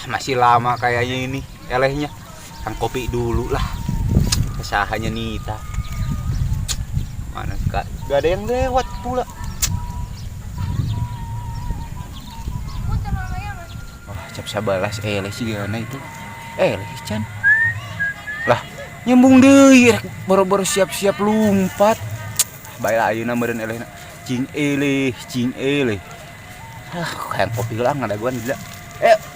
masih lama kayaknya ini elehnya. Kan kopi dulu lah. Kesahanya Nita. Mana Kak? Gak ada yang lewat pula. Wah, cap sabalas eleh sih gana itu. Eleh Can. Lah, nyambung deui rek boro-boro siap-siap lumpat. Baiklah ayeuna meureun elehna. Cing eleh. Kayak kopi lah ada gua gila.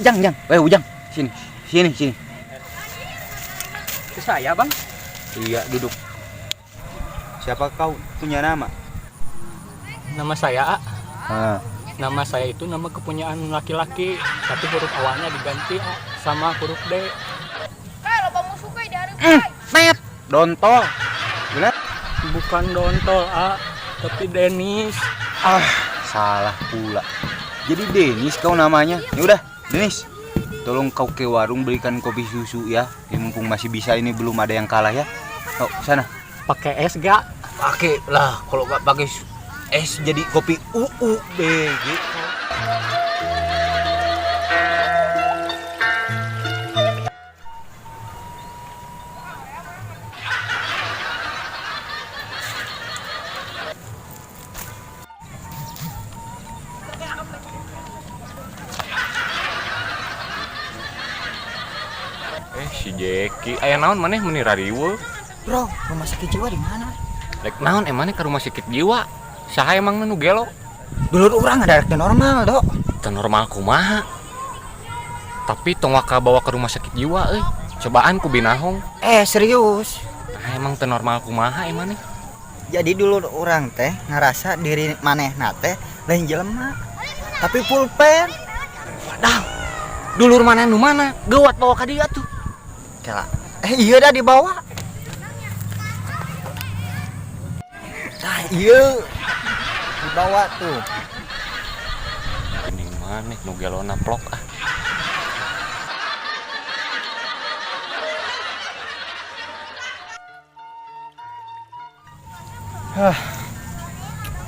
Jang. Ujang. Sini. Itu saya, Bang. Iya, duduk. Siapa kau? Punya nama? Nama saya A. Ah. Nama saya itu nama kepunyaan laki-laki, tapi huruf awalnya diganti A sama huruf D. Kalau kamu suka di hari Net. Dontol. Benar? Bukan Dontol A, tapi Denis. Salah pula. Jadi Denis kau namanya. Ya udah, Denis. Tolong kau ke warung belikan kopi susu ya. Mumpung masih bisa ini belum ada yang kalah ya. Oh, sana. Pakai es gak? Pakai lah, kalau nggak pakai es jadi kopi gitu. Si Jeki, aya naon maneh meni rariweuh? Bro, rumah sakit jiwa di mana? Lek naon emangnya ke rumah sakit jiwa? Saha emang nu gelo? Dulu orang ada rek normal, Dok. Teu normal kumaha? Tapi tong waka bawa ke rumah sakit jiwa euy. Cobaan ku binahong. Serius. Nah, emang teu normal kumaha emangnya? Jadi dulu orang teh ngerasa diri manehna teh lain jelema. Tapi pulpen. Wadah. Dulur mana nu mana? Geuwat bawa ka dieu tuh. Kela. Iya dah dibawa. Iya. Dibawa tuh. Ini maneh nu gelona plok ah.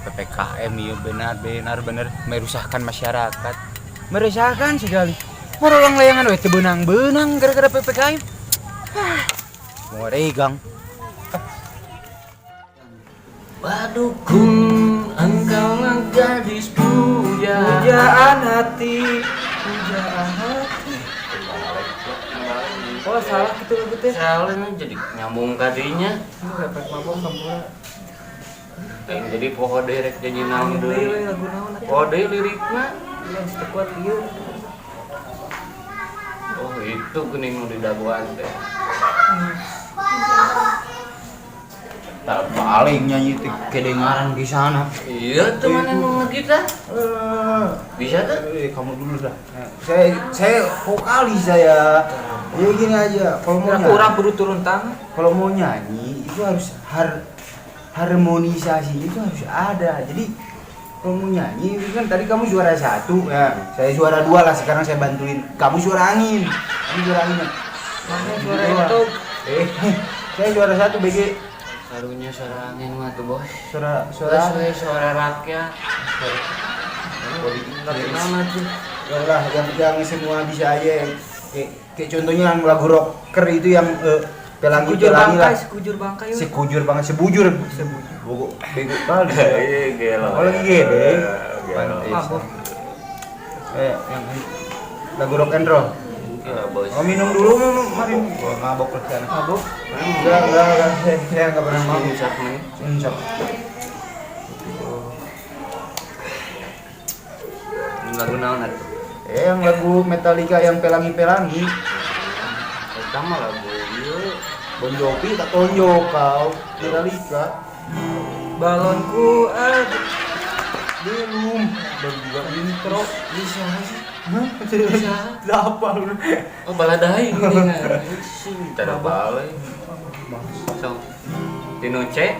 PPKM iya benar merusakkan masyarakat. Meresahkan sekali. Orang layangan we teu beunang-beunang gara-gara PPKM. Mau regang. Padukun engkau gadis Pujaan hati. Oh, salah gitu lagu teh. Salah jadi nyambung kadinya. Repek mabok sampura. Jadi poho derek jadi naon deui. Lagu naon? Poho deui lirikna. Yang sekuat ieu. Oh, itu geuning nu di daguan teh. Tak paling nyanyi teh kedengaran di sana. Iya, teman nu ngegita. Bisa tuh? Kamu dulu dah. Saya vokalis saya. Ya gini aja. Kalau mau nyanyi, Kurang kudu turun tangan. kalau mau nyanyi itu harus harmonisasi itu harus ada. Jadi kalau mau nyanyi itu kan tadi kamu suara satu, ya saya suara dua lah. Sekarang saya bantuin. Kamu suara angin. Mana suara itu? Saya suara satu BG. Karunya suara angin mah tuh bos. Suara Suara rakyat. Mana tuh? ya lah yang semua bisa aja. Kayak contohnya yang lagu rocker itu yang pelangi lah. Sekujur bangkai. Sekujur banget, sebujur. Bego kali. Iya, gelo. Oh lagi gede. Mabok. Yang lagu rock and roll. Ya, bos. Oh minum dulu, mari. Mabok ke sana. Mabok. Enggak, saya enggak pernah mabuk. Insap nih. Insap. Lagu naon atuh? Yang lagu Metallica yang pelangi-pelangi. Pertama lagu ieu Bon Jovi tak tonjok kau. Metallica. Balonku ada. Belum. Baru juga intro. bisa sih. Hah? Bisa. Apa lu? Oh, baladahi gini kan. Sing tada balai. So. Dinu C.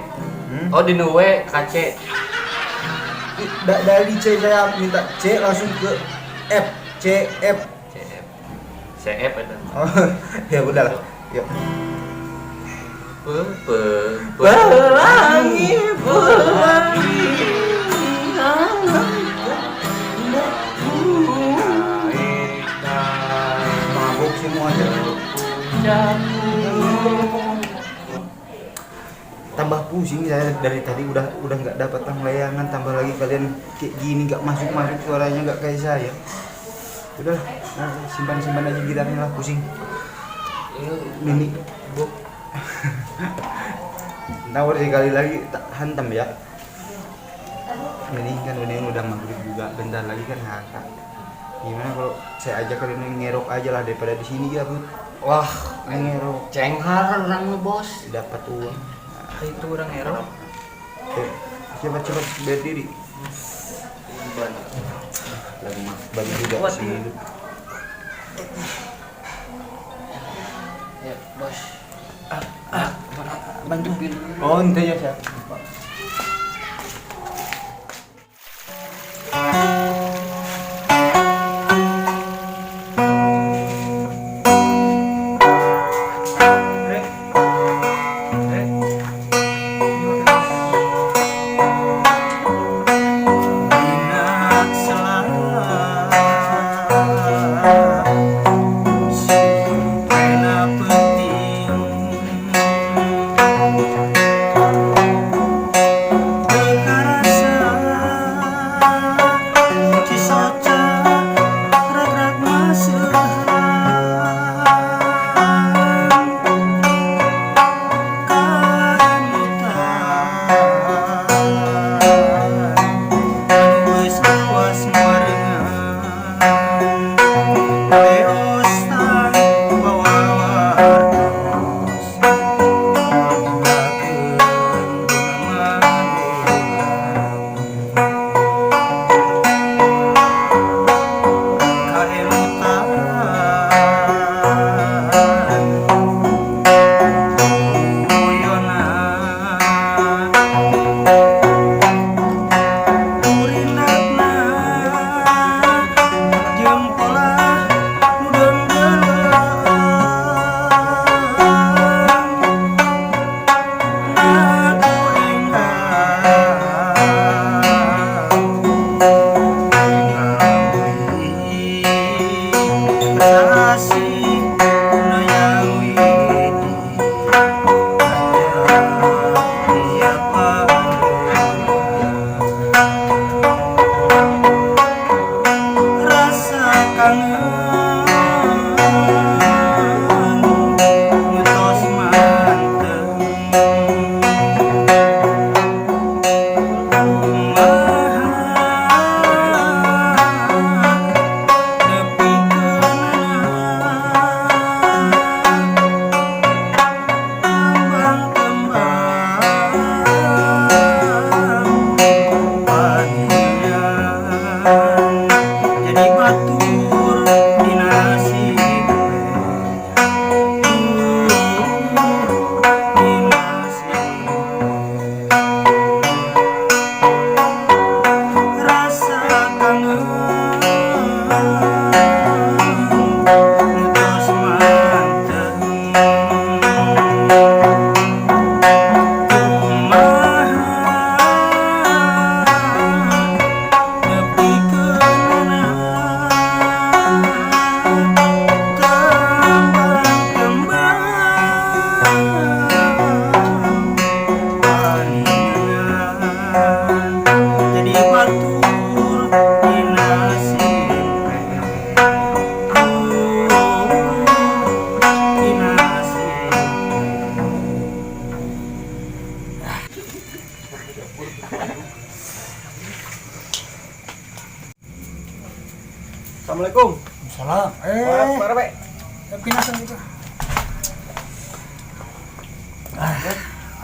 Oh, dinu W KC. Dari C saya minta C langsung ke F. C F. CF. CF ada. Oh, ya udah lah. Yuk. Pelangi. Tambah pusing saya dari tadi udah nggak dapat layangan, tambah lagi kalian kayak gini nggak masuk suaranya nggak kayak saya. Udah, simpan aja gitarnya lah, pusing. Ini bu. Nawar sekali lagi hantam ya. Ini kan udah maghrib juga, bentar lagi kan ngakak. Gimana kalau saya ajak kalian ngerok aja lah daripada di sini ya bu. Wah, Ngerok cenghar orang bos. dapat uang. Itu orang erok. Cepat berdiri. Lagi mah bagi juga Kuat, sih. Ya, bos. Bantu bil. Oh, ente ya saya. Assalamualaikum. Salam. Suara Pak. Pinasan itu.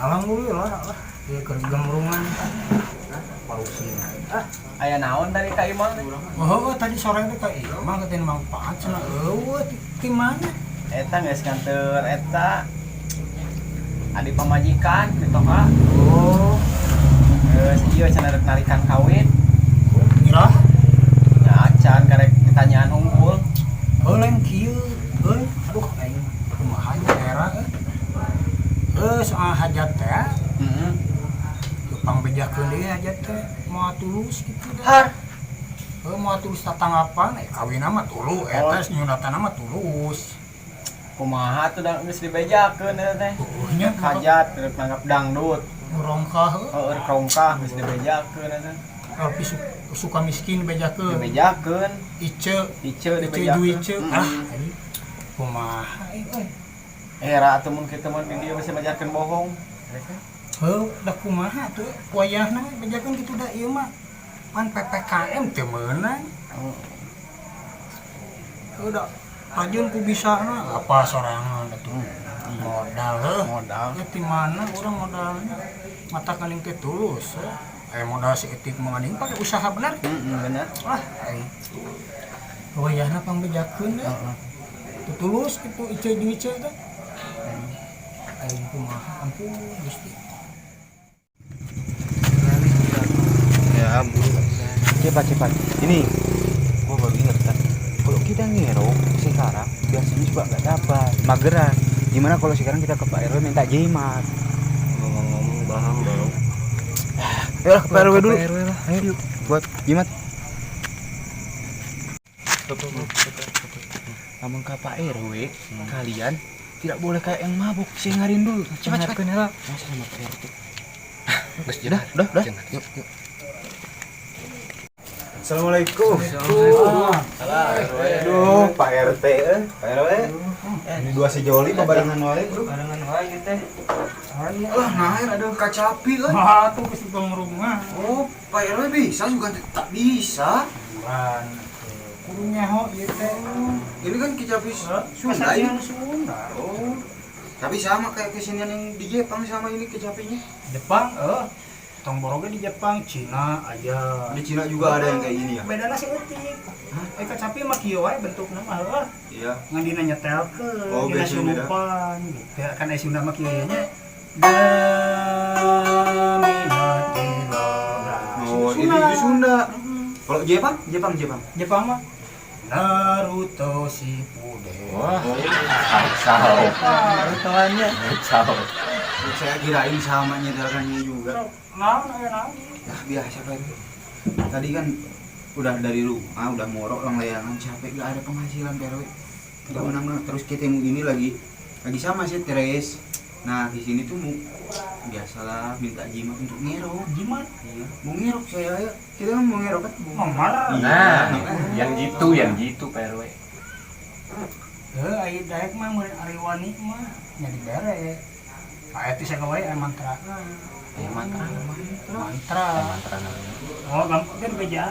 Alhamdulillah lah. Dia kerja rumah. Pausin. Aya naon dari Kak Imam? Oh, tadi sore itu Kak Imam katanya manfaat cenah. Di mana? Eta geus kantor eta adi pamajikan gitu Kak. Oh, Geus ieu cenah rek narikan kawin. ira. Ya acan karek ditanyaan unggul. Lain kieu. Aduh aing kumaha era. Soal hajat teh. Heeh. Tupang bejakeun deui hajat teh. Moal tulus gitu. Har. Moal tulus tatanggapan kawinna mah tuluy eta nyunatan mah tulus. kumaha tuh da geus dibejakeun eta teh. Nya Hajat rek nanggap dangdut. rongkah Heueur krongkah geus dibejakeun eta. tapi suka miskin bejakeun. Dibejakeun, Ice ice du dibejakeun. ice ai kumaha euy. Era atuh mun kitu mah di dieu bisa bejakeun bohong. Heuh da kumaha tuh wayahna bejakeun kitu da ieu mah pan PPKM teu meunang. Udah ajun ku bisana apa sorangan atuh modal heuh. Modal. Ya di mana orang modalnya mata kaning teh tulus modal si etik mengandung pakai usaha benar Bener. wah ai wayahna pangbejakeun deh tu tulus itu ice jeung ice teh ai kumaha ampun Gusti Ya ampun. Cepat. Ini gua baru ingat kan. Kalau kita ngerok sekarang biasanya juga nggak dapat mageran. Gimana kalau sekarang kita ke Pak RW minta jimat? Ngomong-ngomong paham bro. Ayo ke Pak RW dulu. Ayo yuk buat jimat. Namun ke Pak RW kalian tidak boleh kayak yang mabuk. Sengarin dulu. Cepat. Masa sama Pak RT. Udah. Yuk. Assalamualaikum. Aduh, Pak RT, Pak RW. Ini dua sejoli barengan wae, Bro. Barengan wae ieu teh. Nah, aduh kacapi euy. ah tuh geus tong rumah Oh, Pak RW bisa juga tak bisa. ban kudu nyaho ieu teh Ini kan kecapi Sunda Kasarian ini. Sunda Oh. Tapi sama kayak kesenian yang di Jepang sama ini kecapinya. Jepang tong boroge di Jepang, Cina aja. Di Cina juga ada yang kayak gini ya. Bedana si eutik. Kacapi mah kieu wae bentukna mah heuh. Iya. Ngan dina nyetelkeun, Oh, dina biasa beda. sulupan gitu. Ya kan Sunda mah kieu nya. Daminati Oh, ini di Sunda. Kalau Jepang? Jepang mah Naruto Shippuden. Wah, sao. Rutuannya. Sao. Saya kirain sama nyetelkannya juga. Naon aya naon? Nah, biasa Pak RW. Tadi kan udah dari rumah, udah morok lang layangan capek, gak ada penghasilan Pak RW. Gak menang terus ketemu ini lagi sama stres. Nah, di sini tuh mau biasalah minta jimat untuk ngerok. Jimat. Iya, mau ngerok saya ya. Kita kan mau ngerok kan. Mamar. Nah, yang gitu PRW. Aya daek mah mun ari wani mah nya dibere. Aya teh sagawe aya mantra. Mantra. Mantra. Oh, gampang kan beja.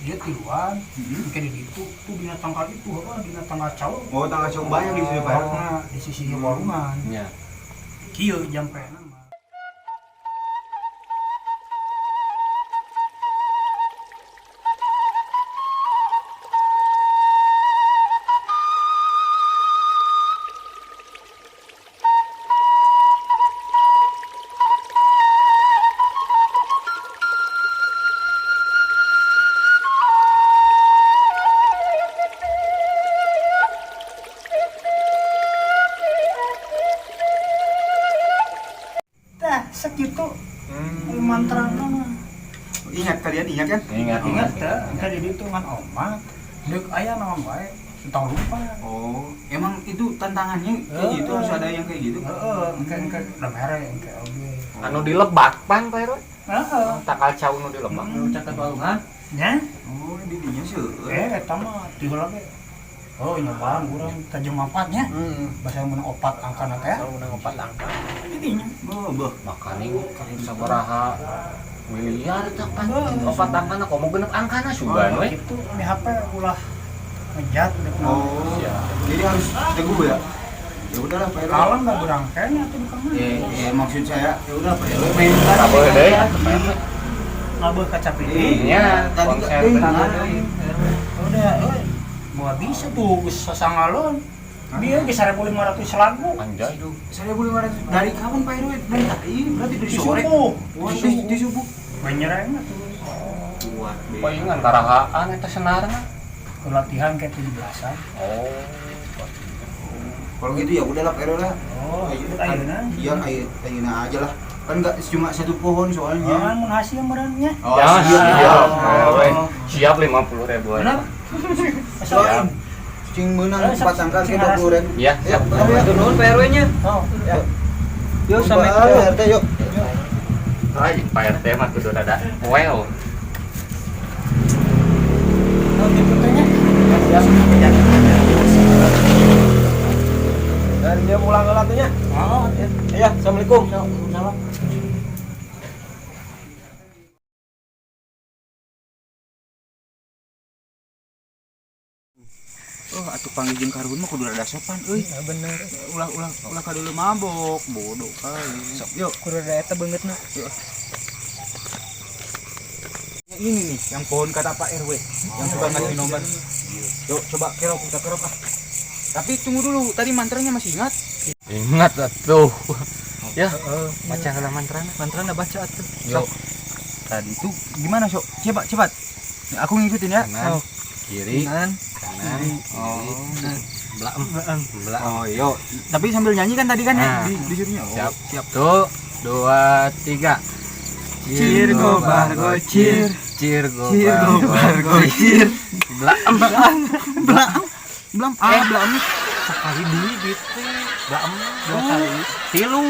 Ieu tiluan. Ke di ditu tuh dina tanggal itu dina tanggal cau. Oh, tanggal coba banyak di sini Pak RW. Nah, di sisi warungan. Nya. Kieu jampena mah. Segitu mantra mah. Ingat kalian kan? Ingat teh, tadi itu kan omat. Deuk aya naon wae, tong lupa. Oh, emang itu tantangannya kayak gitu, harus ada yang kayak gitu. Heeh, engke da mere engke oge. Anu dilebak pan PRW. Heeh. Takal cau nu dilebak. Caket walungan. Nya? Oh, didinya sih. Eta mah tiheula ge. Oh, nyobaan urang tajam manfaatnya. Bahasa mun opat angkana teh. Menang 4 angka. Didinya. Boh. Makanya sabaraha miliar tak pan. 4 angkana komo genep angkana sugan we. Itu di HP ulah ngejat deuk Oh, jadi harus teguh ya. Ya udahlah Pak RW. kalem da berangken atuh di kamar. Maksud saya, ya udah Pak RW main kan. Sabar deui. Labeuh kacapi. Nya, Tadi konser kan bener. Udah, moal bisa tuh geus sasangalon. Dia geus 1.500 lagu. Anjay. 1.500 dari kapan Pak RW? Dari tadi, berarti dari Di sore. subuh. Wah, di subuh. Banyak tuh. Kuat. Palingan karahaan eta senarna. Latihan kayak 17-an. Oh. Kalau gitu ya udahlah Pak RW lah. Oh, ayeuna. Iya, ayeuna aja lah. Kan enggak cuma satu pohon soalnya. Jangan mun hasil meureunnya. Oh, Ya, siap. siap. PRW. Siap 50.000. Benar? Soalnya cing menang 4 angka ke 20.000. Iya, siap. Turun Pak RW-nya. Oh, ya. Yuk sampai RT yuk. Ay, Pak RT mah kudu rada well. Oh, gitu tehnya. Dan dia pulang ke latunya. Oh, iya. Assalamualaikum. Waalaikumsalam. Oh, atuh panggil karun mah kudu rada sopan euy. Ya bener. Ulah kadulu mabok, bodoh kali. Sok, yuk. Kudu ada eta beungeutna. Yang ini nih, yang pohon kata Pak RW, yang suka ngasih nomor. Yuk, coba kerok, kita kerok ah. Tapi tunggu dulu, tadi mantranya masih ingat? Ingat atuh. Ya, baca lah mantrana. Mantrana baca atuh. Yuk. Tadi itu gimana, Sok? Cepat. Aku ngikutin ya. Kanan, kiri, Kanan. kanan, Oh, belakang. oh, yuk. Tapi sambil nyanyi kan tadi kan ya Nah. di jurinya. Oh, Siap. Tuh, 2, 3. Cir gobar gocir. Cir gobar gocir. Belakang. Belum nih. Sekali deui gitu. Belakang 2 kali. Tilu.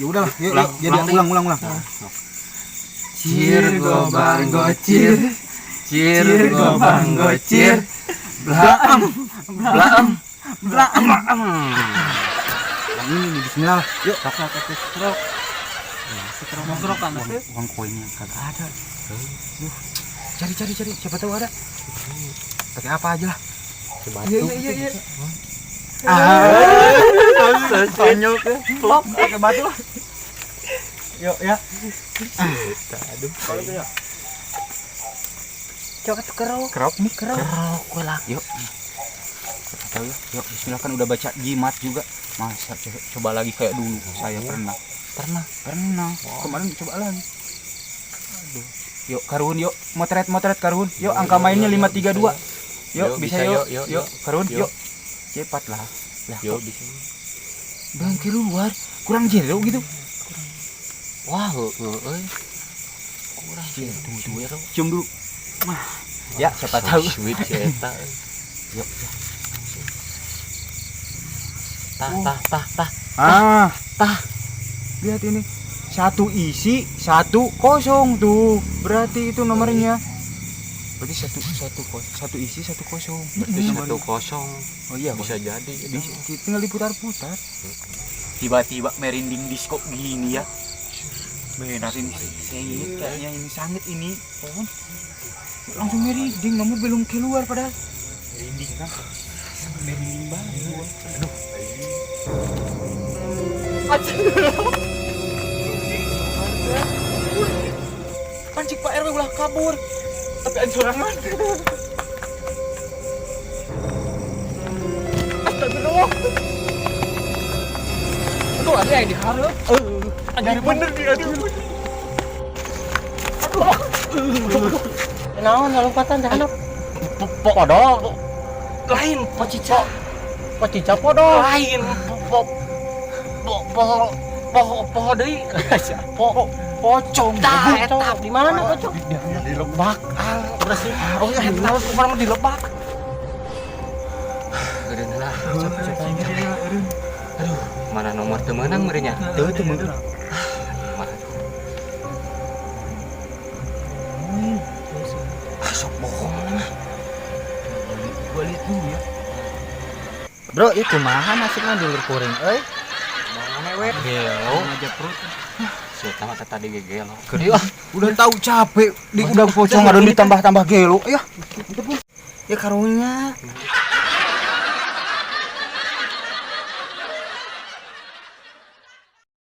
Ya udah, yuk, Ulang, jadi ulang. Cir gobar gocir. Cir gobar gocir. Belakang. Yang ini nih, bismillah. Yuk. Stroke. Nongkrong kan atuh. Uang koinnya kagak ada. Cari. Siapa tahu ada. Pakai apa aja lah. Iya. Sonyok ya. Klop pakai batu lah. Yuk ya. Aduh. Coba tuh kerok. Kerok nih, Kerok gue lah. Yuk. Siapa tahu ya. Yuk, bismillah kan udah baca jimat juga. Masa coba lagi kayak dulu. Saya pernah. Kemarin coba lagi. Aduh. Yuk, karun yuk. Motret karun. Yuk, angka mainnya 532. Yuk, bisa yuk. Karun, yuk. Cepat lah. Lah, Yo kok bisa. belum keluar. Kurang jero gitu. Wah, euy. Kurang sih tunggu ya. Cium dulu. Ya, siapa tahu. Sweet eta. Yuk. Tah. Tah. Lihat ini. 1 isi, 1 kosong tuh. Berarti itu nomornya. Berarti 1 isi, 1 kosong. Berarti 1-0. Oh iya, Bisa jadi. tinggal diputar-putar. Tiba-tiba merinding disco gini ya. Benar ini sengit kayaknya ini sangit ini. Oh. Langsung merinding, nomor belum keluar padahal. Merinding kan. Merinding banget. Pancik Pak RW ulah kabur. Tapi ada sorangan. Astagfirullah. Aduh, ada yang diharap. Anjir bener dia aduh. Naon lompatan teh anak. Podok. Lain pocica. Pocica podok. Lain. Poho deui. Pocong. Tah, Di mana pocong? Di Lebak. Bersih. Oh, eta kemarin di Lebak. Geudeun lah. Aduh, mana nomor teu meunang meureun nya? Tuh menurut. Sok bohong. Gua lihat dulu ya. Bro, itu maha nasibna dulur kuring euy. Mana we? Gelo. Ngajak perut. Saya mah tadi gegelo. Udah tahu capek, udah pocong ada ditambah-tambah gelo. Ya. Ya karunya